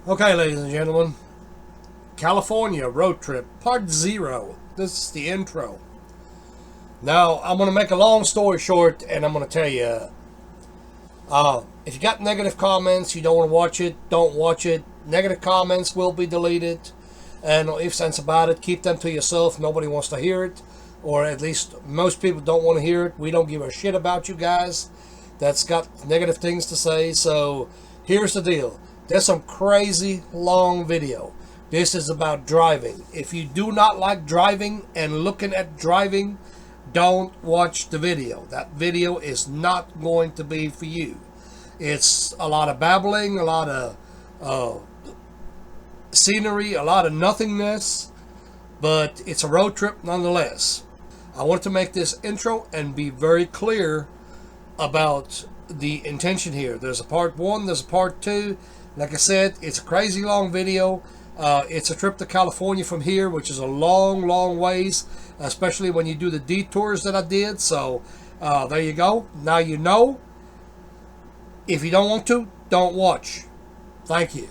Okay, ladies and gentlemen, California road trip part 0. This is the intro. Now, I'm going to make a long story short, and I'm going to tell you, if you got negative comments, you don't want to watch it, don't watch it. Negative comments will be deleted, and no ifs, ands about it. Keep them to yourself. Nobody wants to hear it, or at least most people don't want to hear it. We don't give a shit about you guys that's got negative things to say. So here's the deal. There's some crazy long video. This is about driving. If you do not like driving and looking at driving, don't watch the video. That video is not going to be for you. It's a lot of babbling, a lot of scenery, a lot of nothingness, but it's a road trip nonetheless. I want to make this intro and be very clear about the intention here. There's a part 1, there's a part 2. Like I said, it's a crazy long video. It's a trip to California from here, which is a long ways, especially when you do the detours that I did. So there you go. Now you know. If you don't want to, don't watch. Thank you.